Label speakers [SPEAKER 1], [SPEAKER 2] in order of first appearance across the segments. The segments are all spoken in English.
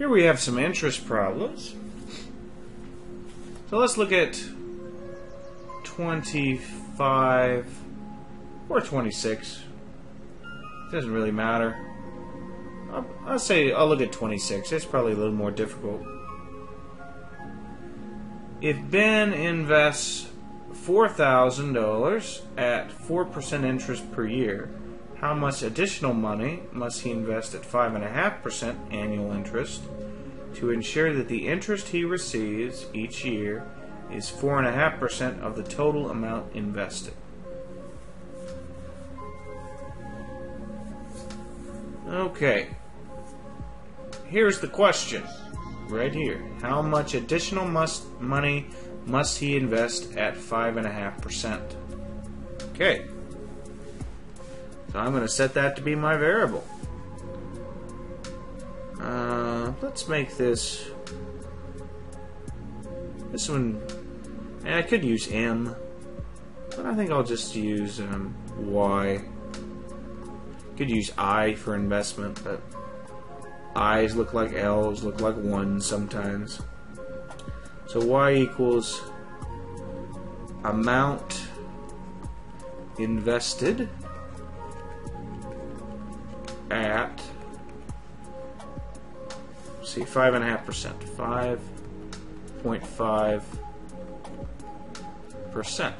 [SPEAKER 1] Here we have some interest problems. So let's look at 25 or 26. Doesn't really matter. I'll say I'll look at 26. It's probably a little more difficult. If Ben invests $4,000 at 4% interest per year, how much additional money must he invest at 5.5% annual interest to ensure that the interest he receives each year is 4.5% of the total amount invested? Okay. Here's the question. Right here. How much additional money must he invest at 5.5%? Okay. So I'm going to set that to be my variable. Let's make this one, and I could use M, but I think I'll just use Y. Could use I for investment, but I's look like L's, look like 1s sometimes. So Y equals amount invested at, see, 5.5%, 5.5%.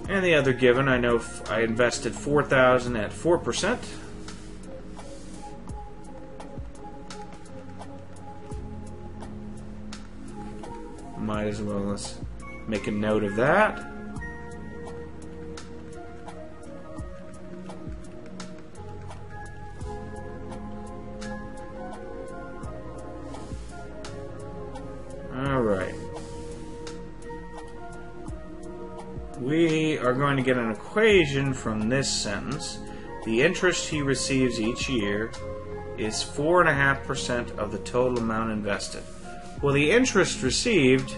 [SPEAKER 1] And the other given, I know I invested 4,000 at 4%. Might as well, let's make a note of that. Alright. We are going to get an equation from this sentence. The interest he receives each year is 4.5% of the total amount invested. Well, the interest received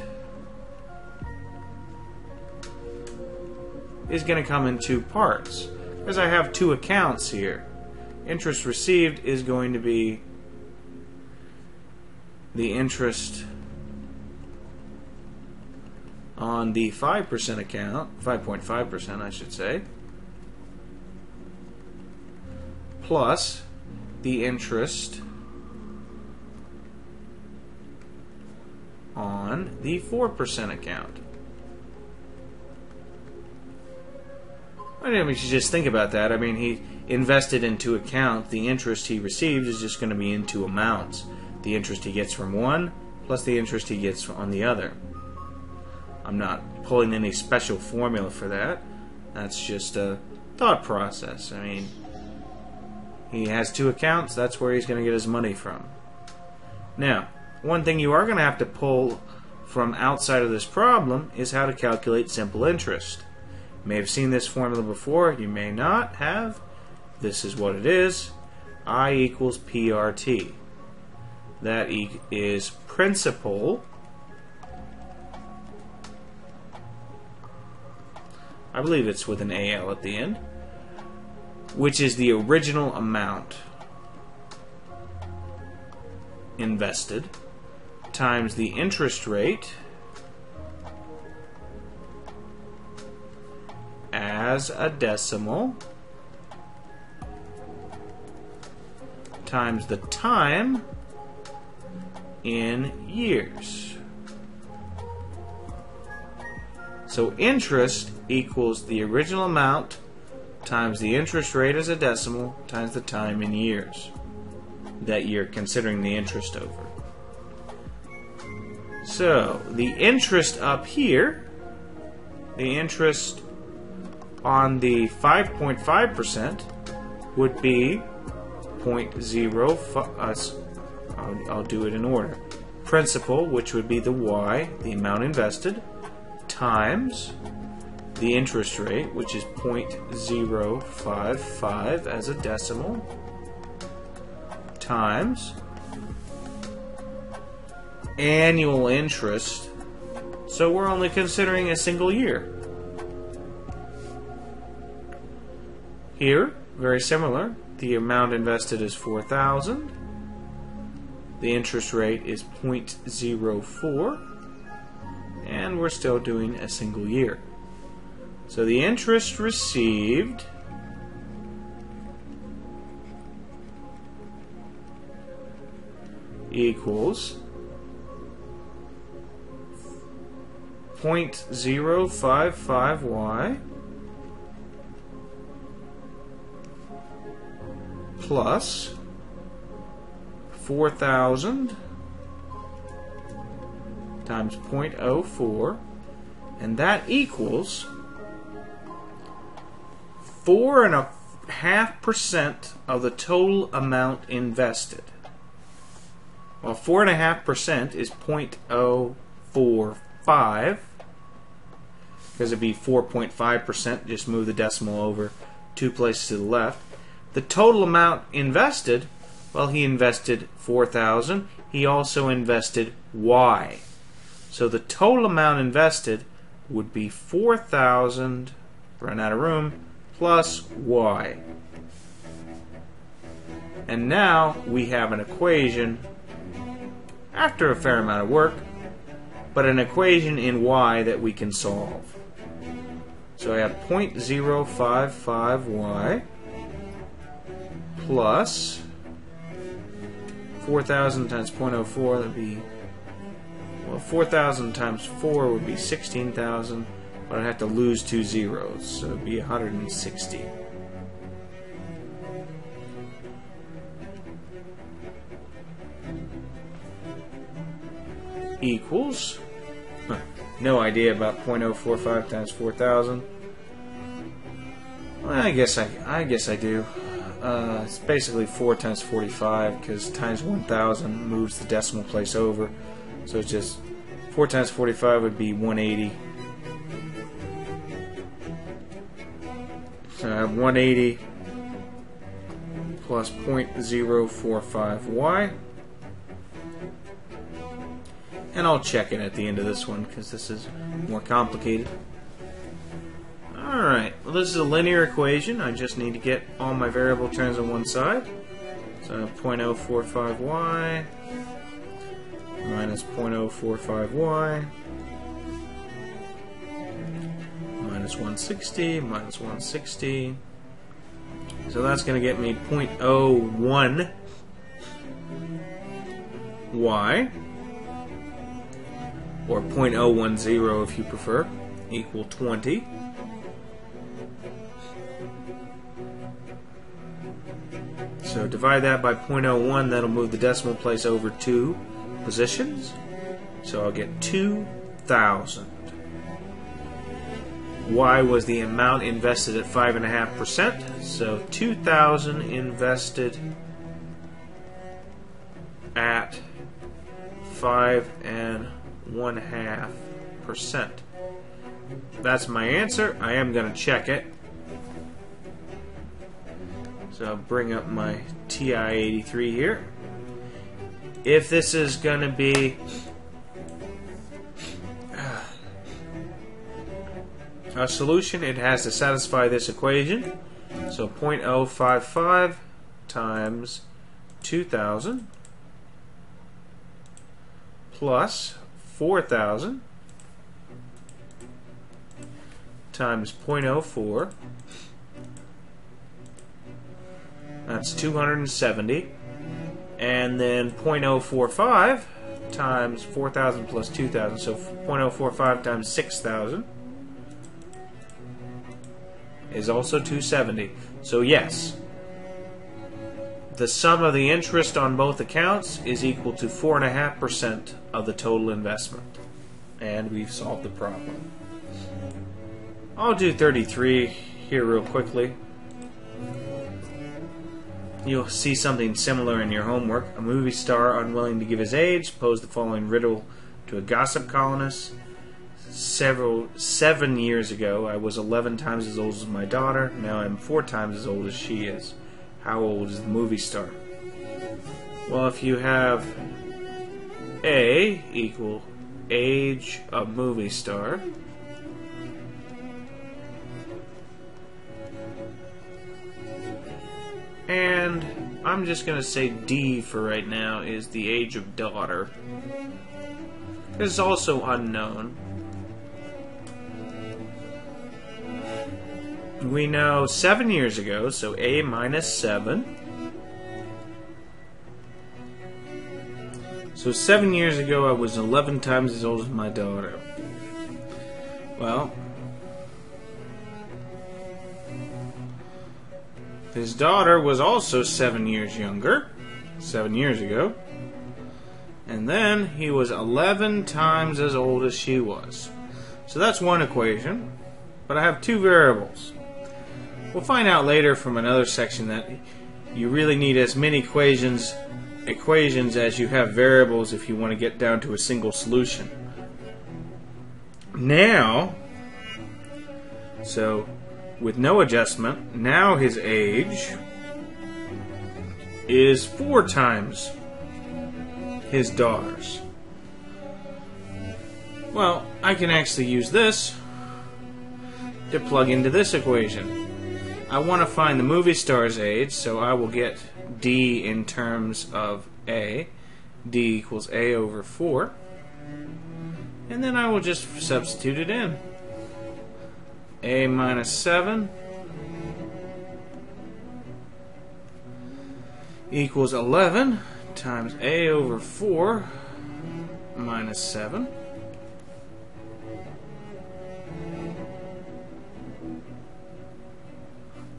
[SPEAKER 1] is going to come in two parts, because I have two accounts here. Interest received is going to be the interest on the 5% account, 5.5% I should say, plus the interest on the 4% account. I mean, we should just think about that. I mean, he invested in two accounts. The interest he received is just going to be in two amounts. The interest he gets from one plus the interest he gets on the other. I'm not pulling any special formula for that. That's just a thought process. I mean, he has two accounts. That's where he's going to get his money from. Now, one thing you are going to have to pull from outside of this problem is how to calculate simple interest. You may have seen this formula before. You may not have. This is what it is. I equals PRT. That is principal. I believe it's with an AL at the end, which is the original amount invested times the interest rate as a decimal times the time in years. So interest equals the original amount times the interest rate as a decimal times the time in years that you're considering the interest over. So the interest up here, the interest on the 5.5% would be 0.05. I'll do it in order. Principal, which would be the Y, the amount invested, times the interest rate, which is 0.055 as a decimal, times annual interest. So we're only considering a single year. Here, very similar. The amount invested is 4,000. The interest rate is 0.04. And we're still doing a single year. So the interest received equals 0.055y plus 4,000 times 0.04, and that equals 4.5% of the total amount invested. Well, 4.5% is 0.045, because it'd be 4.5%, just move the decimal over 2 places to the left. The total amount invested, well, he invested 4,000. He also invested Y. So the total amount invested would be 4,000, run out of room, plus Y. And now we have an equation, after a fair amount of work, but an equation in Y that we can solve. So I have 0.055Y plus 4,000 times 0.04, that would be, well, 4,000 times 4 would be 16,000, but I'd have to lose 2 zeros, so it would be 160. Equals, no idea about 0.045 times 4,000. Well, I guess I do. It's basically 4 times 45, because times 1,000 moves the decimal place over. So it's just 4 times 45 would be 180. So I have 180 plus 0.045y. And I'll check it at the end of this one, because this is more complicated. Alright, well, this is a linear equation. I just need to get all my variable terms on one side. So I have 0.045y minus 0.045y minus 160 minus 160. So that's going to get me 0.01y or 0.010 if you prefer, equal 20. So divide that by 0.01, that'll move the decimal place over 2 positions. So I'll get 2,000. Y was the amount invested at 5.5%. So 2,000 invested at 5.5%. That's my answer. I am going to check it. So I'll bring up my TI-83 here. If this is going to be a solution, it has to satisfy this equation. So 0.055 times 2,000 plus 4,000 times 0.04. That's 270. And then 0.045 times 4,000 plus 2,000. So 0.045 times 6,000 is also 270. So yes, the sum of the interest on both accounts is equal to 4.5% of the total investment. And we've solved the problem. I'll do 33 here real quickly. You'll see something similar in your homework. A movie star unwilling to give his age posed the following riddle to a gossip columnist. 7 years ago, I was 11 times as old as my daughter. Now I'm 4 times as old as she is. How old is the movie star? Well, if you have A equal age of movie star, And I'm just going to say D for right now is the age of daughter. It's also unknown. We know 7 years ago, so A minus 7. So 7 years ago I was 11 times as old as my daughter. Well, his daughter was also 7 years younger, 7 years ago. And then he was 11 times as old as she was. So that's one equation, but I have two variables. We'll find out later from another section that you really need as many equations as you have variables if you want to get down to a single solution. Now, so with no adjustment, now his age is 4 times his daughter's. Well, I can actually use this to plug into this equation. I want to find the movie star's age, so I will get D in terms of A. D equals A over 4. And then I will just substitute it in. A minus 7 equals 11 times A over 4 minus 7.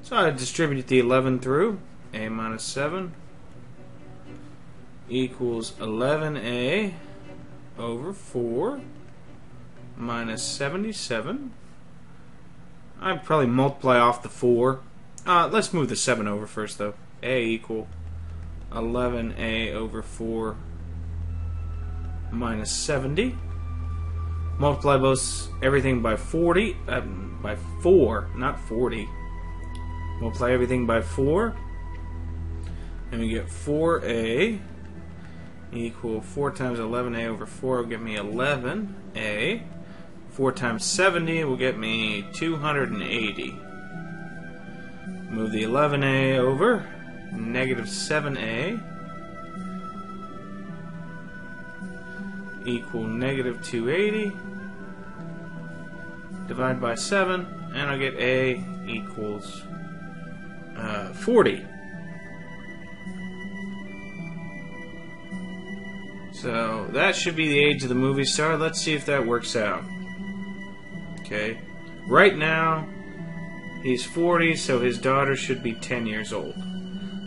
[SPEAKER 1] So I distribute the 11 through. A minus 7 equals 11A over 4 minus 77. I'd probably multiply off the 4. Let's move the 7 over first, though. A equal 11A over 4 minus 70. Multiply everything by 40, by 4, not 40. Multiply everything by 4, and we get 4A equal 4 times 11A over 4 will give me 11A. 4 times 70 will get me 280. Move the 11A over, negative 7A equal negative 280. Divide by 7, and I'll get A equals 40. So that should be the age of the movie star. Let's see if that works out. Okay. Right now, he's 40, so his daughter should be 10 years old.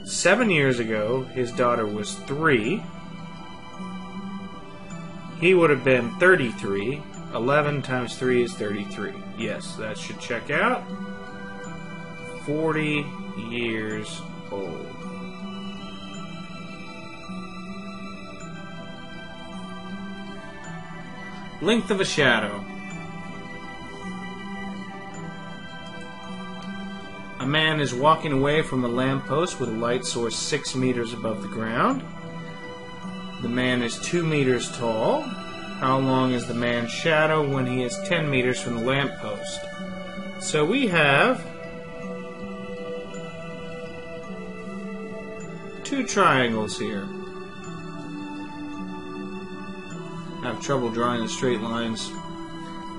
[SPEAKER 1] 7 years ago, his daughter was 3. He would have been 33. 11 times 3 is 33. Yes, that should check out. 40 years old. Length of a shadow. A man is walking away from a lamppost with a light source 6 meters above the ground. The man is 2 meters tall. How long is the man's shadow when he is 10 meters from the lamppost? So we have 2 triangles here. I have trouble drawing the straight lines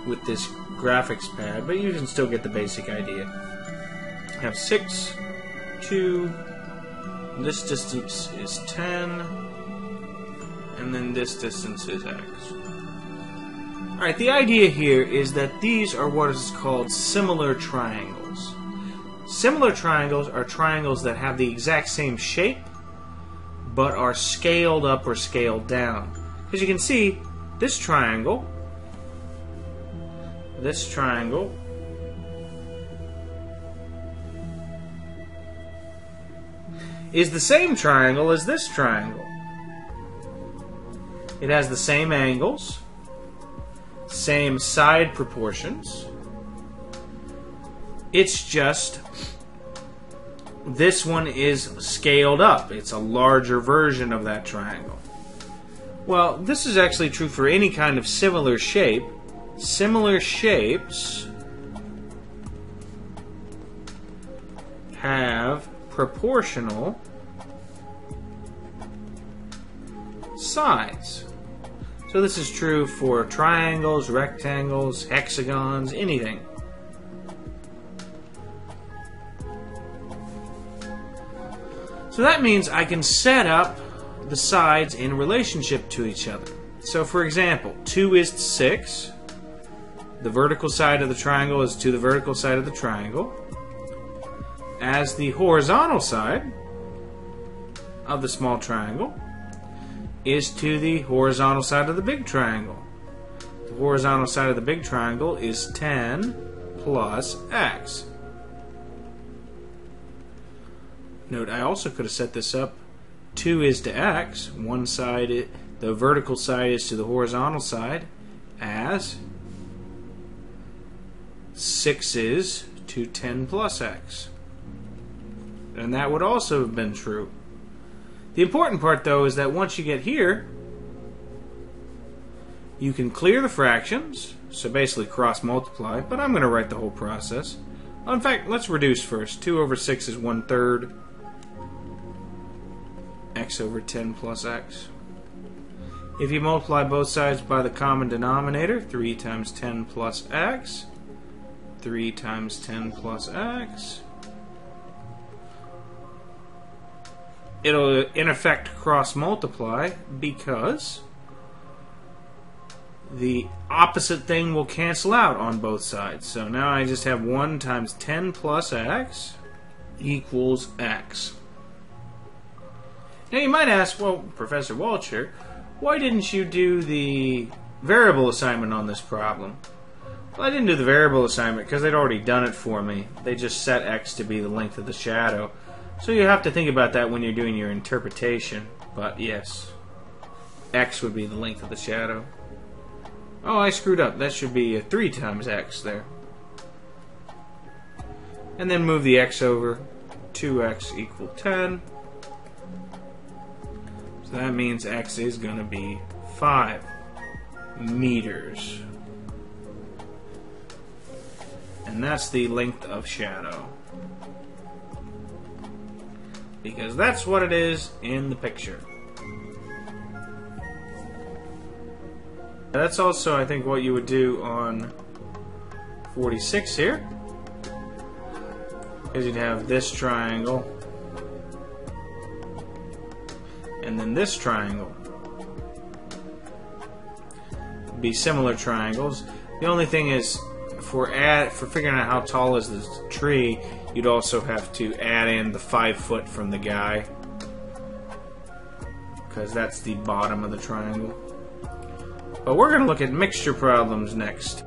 [SPEAKER 1] with this graphics pad, but you can still get the basic idea. I have 6, 2, this distance is 10, and then this distance is x. Alright, the idea here is that these are what is called similar triangles. Similar triangles are triangles that have the exact same shape, but are scaled up or scaled down. As you can see, this triangle is the same triangle as this triangle. It has the same angles, same side proportions. It's just this one is scaled up. It's a larger version of that triangle. Well, this is actually true for any kind of similar shape. Similar shapes have proportional sides. So this is true for triangles, rectangles, hexagons, anything. So that means I can set up the sides in relationship to each other. So for example, 2:6. The vertical side of the triangle is to the vertical side of the triangle, as the horizontal side of the small triangle is to the horizontal side of the big triangle. The horizontal side of the big triangle is 10 plus x. Note, I also could have set this up 2:x. One side, the vertical side is to the horizontal side, as 6 is to 10 plus x. And that would also have been true. The important part, though, is that once you get here, you can clear the fractions, so basically cross multiply, but I'm going to write the whole process. In fact, let's reduce first. 2/6 is 1/3. X over 10 plus x. If you multiply both sides by the common denominator, 3 times 10 plus x, 3 times 10 plus x, it'll in effect cross multiply because the opposite thing will cancel out on both sides. So now I just have 1 times 10 plus x equals x. Now you might ask, well, Professor Walcher, why didn't you do the variable assignment on this problem? Well, I didn't do the variable assignment because they'd already done it for me. They just set x to be the length of the shadow. So you have to think about that when you're doing your interpretation. But yes, x would be the length of the shadow. Oh, I screwed up. That should be 3 times x there. And then move the x over. 2x equal 10. So that means x is going to be 5 meters. And that's the length of shadow. Because that's what it is in the picture. That's also, I think, what you would do on 46 here. Because you'd have this triangle and then this triangle. Be similar triangles. The only thing is, for figuring out how tall is this tree, you'd also have to add in the 5 foot from the guy, because that's the bottom of the triangle. But we're going to look at mixture problems next.